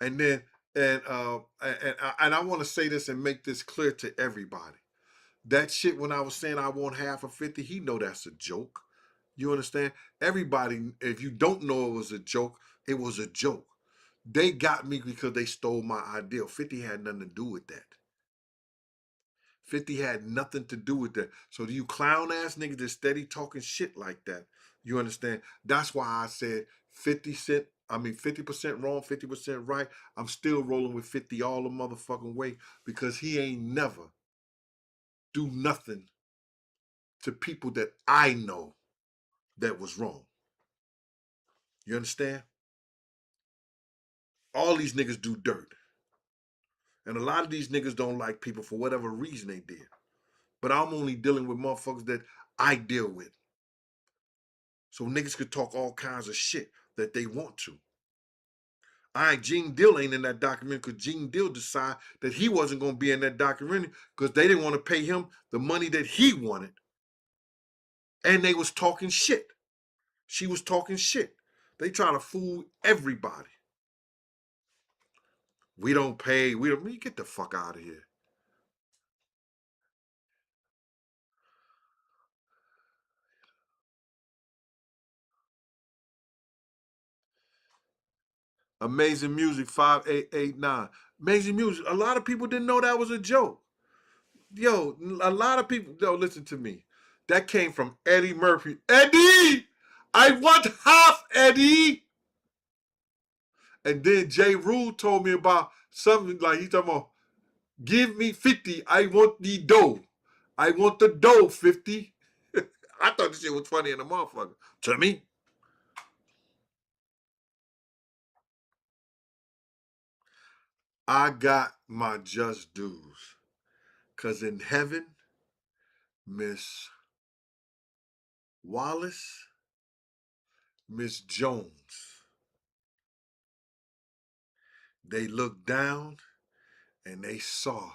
And then, and I want to say this and make this clear to everybody. That shit when I was saying I want half of 50, he know that's a joke. You understand? Everybody, if you don't know it was a joke, it was a joke. They got me because they stole my idea. 50 had nothing to do with that. 50 had nothing to do with that. So you clown ass niggas that steady talking shit like that, you understand? That's why I said 50% wrong, 50% right. I'm still rolling with 50 all the motherfucking way because he ain't never do nothing to people that I know that was wrong. You understand? All these niggas do dirt. And a lot of these niggas don't like people for whatever reason they did. But I'm only dealing with motherfuckers that I deal with. So niggas could talk all kinds of shit that they want to. Gene Deal ain't in that documentary because Gene Deal decided that he wasn't going to be in that documentary because they didn't want to pay him the money that he wanted. And they was talking shit. She was talking shit. They try to fool everybody. We don't pay. We don't. Get the fuck out of here. Amazing Music 5889. Amazing Music. A lot of people didn't know that was a joke. Yo, a lot of people. Yo, listen to me. That came from Eddie Murphy. Eddie, I want half, Eddie. And then Jay Rule told me about something like he talking about, give me 50. I want the dough. I want the dough, 50. I thought this shit was funny in the motherfucker. To me. I got my just dues. Cause in heaven, Miss Wallace, Miss Jones, they looked down and they saw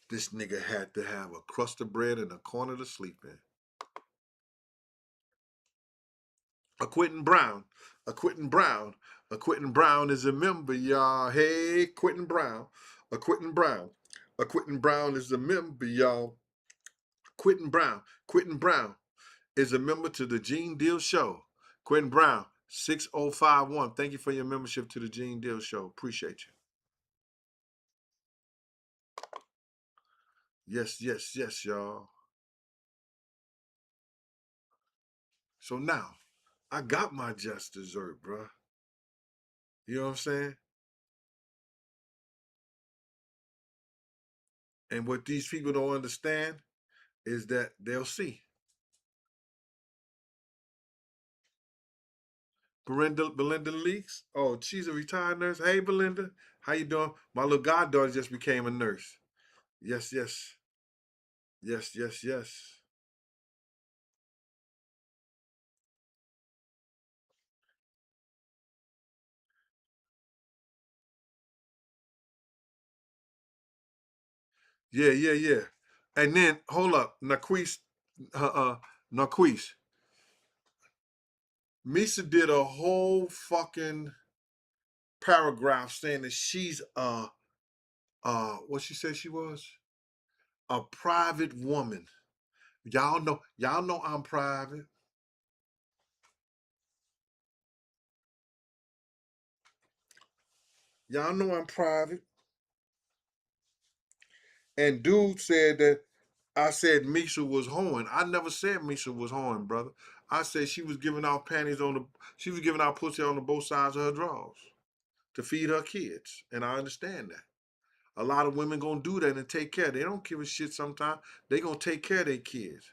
this nigga had to have a crust of bread and a corner to sleep in. A Quentin Brown, a Quentin Brown, a Quentin Brown is a member, y'all. Hey, Quentin Brown, a Quentin Brown, a Quentin Brown is a member, y'all. Quentin Brown is a member to the Gene Deal Show. Quentin Brown, 6051. Thank you for your membership to the Gene Deal Show. Appreciate you. Yes, yes, yes, y'all. So now, I got my just dessert, bruh. You know what I'm saying? And what these people don't understand is that they'll see. Belinda Leaks. Oh, she's a retired nurse. Hey, Belinda, how you doing? My little goddaughter just became a nurse. Yes, yes, yes, yes, yes. Yeah, yeah, yeah. And then hold up, Naquise, Naquise. Misa did a whole fucking paragraph saying that she's what she said she was? A private woman. Y'all know I'm private. Y'all know I'm private. And dude said that I said Misha was hoeing. I never said Misha was hoeing, brother. I said she was giving out panties on the she was giving out pussy on the both sides of her drawers to feed her kids. And I understand that. A lot of women gonna do that and take care. They don't give a shit sometimes. They gonna take care of their kids.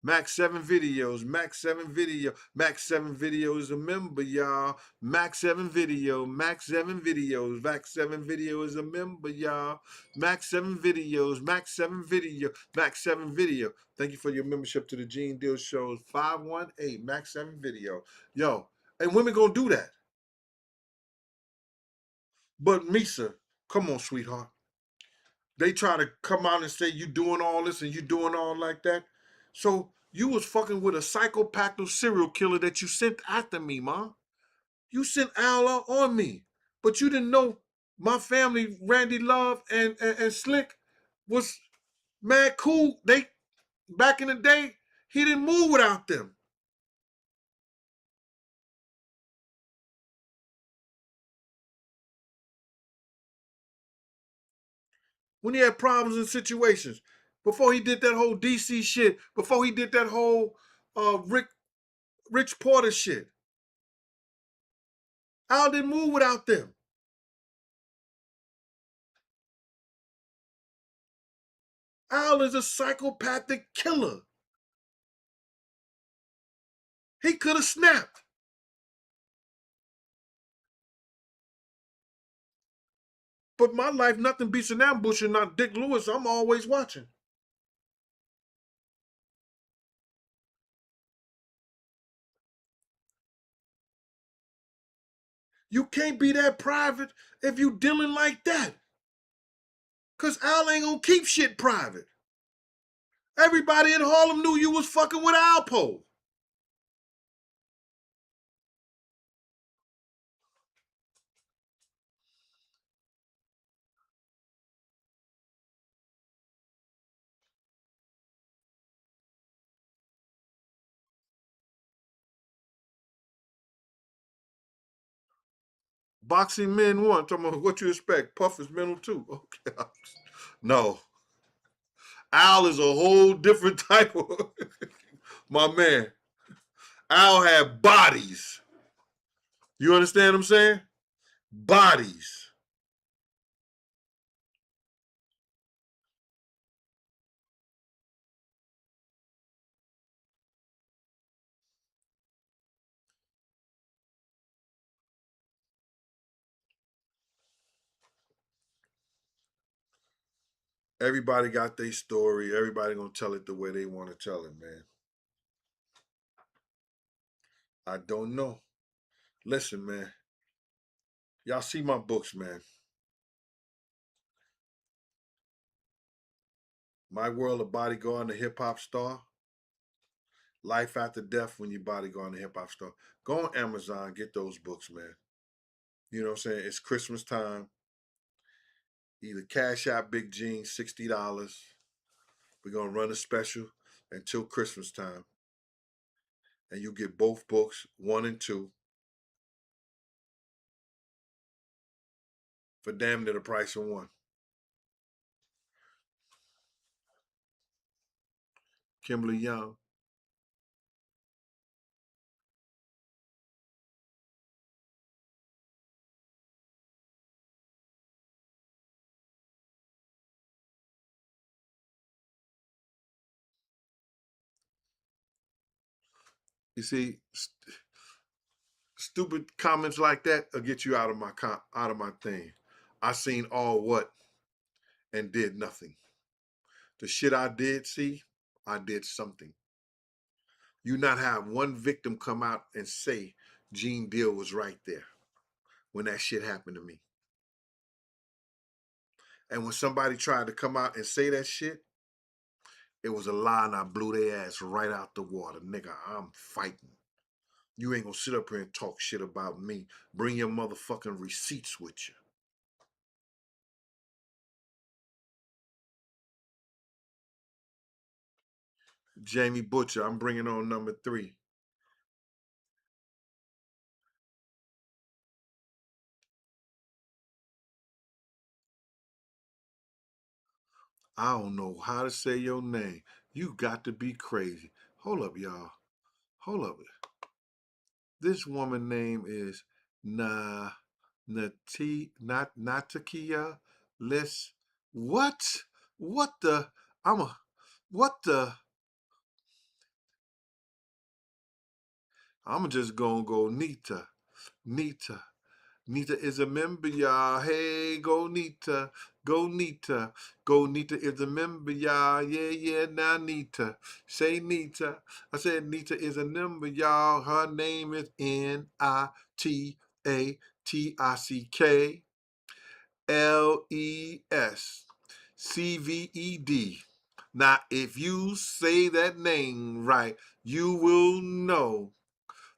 Max 7 videos, Max 7 video, Max 7 video is a member, y'all. Max 7 video, Max 7 videos, Max 7 video is a member, y'all. Max 7 videos, Max 7 video, Max 7 video. Thank you for your membership to the Gene Deal Shows. 518 Max 7 video. Yo, and women gonna do that. But Misa, come on, sweetheart. They try to come out and say you doing all this and you doing all like that. So you was fucking with a psychopathic serial killer that you sent after me, ma. You sent Al on me. But you didn't know my family, Randy Love and Slick, was mad cool. They back in the day, he didn't move without them. When he had problems and situations. Before he did that whole DC shit, before he did that whole Rich Porter shit. Al didn't move without them. Al is a psychopathic killer. He could have snapped. But my life, nothing beats an ambush and not Dick Lewis. I'm always watching. You can't be that private if you dealing like that. Because Al ain't going to keep shit private. Everybody in Harlem knew you was fucking with Alpo. Boxing men one. Talking about what you expect. Puff is mental too. Okay. No. Al is a whole different type of my man. Al had bodies. You understand what I'm saying? Bodies. Everybody got their story. Everybody gonna tell it the way they want to tell it, man. I don't know. Listen, man. Y'all see my books, man. My World of Bodyguard and the Hip Hop Star. Life After Death when you bodyguard and the Hip Hop Star. Go on Amazon, get those books, man. You know what I'm saying? It's Christmas time. Either cash out Big Gene, $60. We're gonna run a special until Christmas time. And you get both books, 1 and 2, for damn near the price of one. Kimberly Young. You see, stupid comments like that will get you out of my thing. I seen all what and did nothing. The shit I did see, I did something. You not have one victim come out and say Gene Deal was right there when that shit happened to me. And when somebody tried to come out and say that shit, it was a lie and I blew their ass right out the water. Nigga, I'm fighting. You ain't gonna sit up here and talk shit about me. Bring your motherfucking receipts with you. Jamie Butcher, I'm bringing on number 3. I don't know how to say your name. You got to be crazy. Hold up, y'all. Hold up. This woman name is Natakia Liss. What? What the? What the? I'm just gonna go Nita. Nita. Nita is a member, y'all. Hey, go Nita. Go Nita. Go Nita is a member, y'all. Yeah, now Nita. Say Nita. I said Nita is a member, y'all. Her name is NITATICKLESCVED. Now, if you say that name right, you will know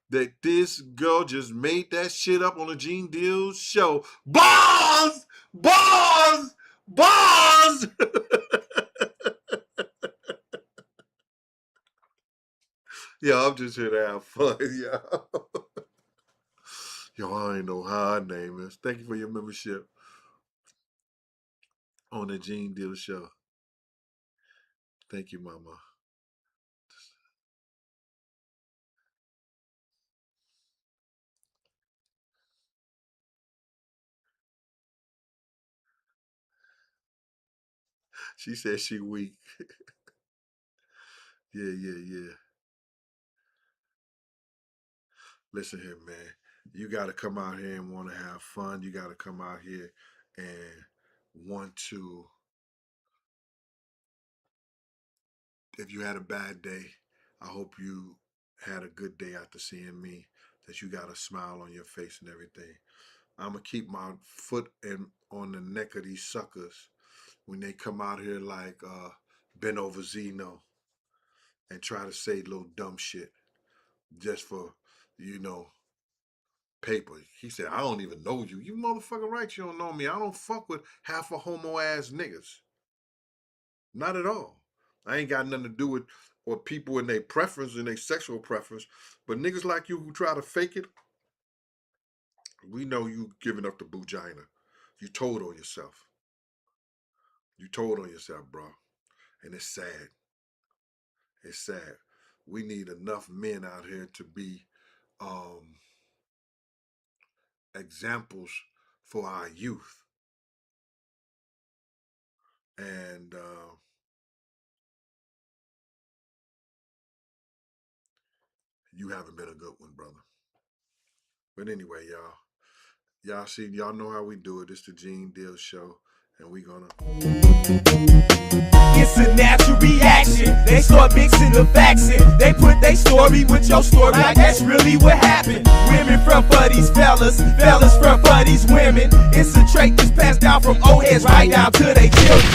that this girl just made that shit up on the Gene Deal show. Bars! Bars! Bars! Yeah, I'm just here to have fun, y'all. Yo, I ain't know how her name is. Thank you for your membership on the Gene Deal show. Thank you, mama. She said she weak. Yeah. Listen here, man. You got to come out here and want to have fun. You got to come out here and want to. If you had a bad day, I hope you had a good day after seeing me, that you got a smile on your face and everything. I'm going to keep my foot on the neck of these suckers when they come out here like Benzoverzino and try to say little dumb shit just for, paper. He said, I don't even know you. You motherfucking right, you don't know me. I don't fuck with half a homo ass niggas. Not at all. I ain't got nothing to do with or people in their preference and their sexual preference. But niggas like you who try to fake it, we know you giving up the boogina. You told on yourself. You told on yourself, bro. And it's sad. It's sad. We need enough men out here to be examples for our youth. And you haven't been a good one, brother. But anyway, y'all know how we do it. It's the Gene Deal Show, and we gonna. It's a natural reaction. They start mixing the facts in. They put their story with your story, like that's really what happened. Women front for these fellas, fellas front for these women. It's a trait that's passed down from old heads right down to their children.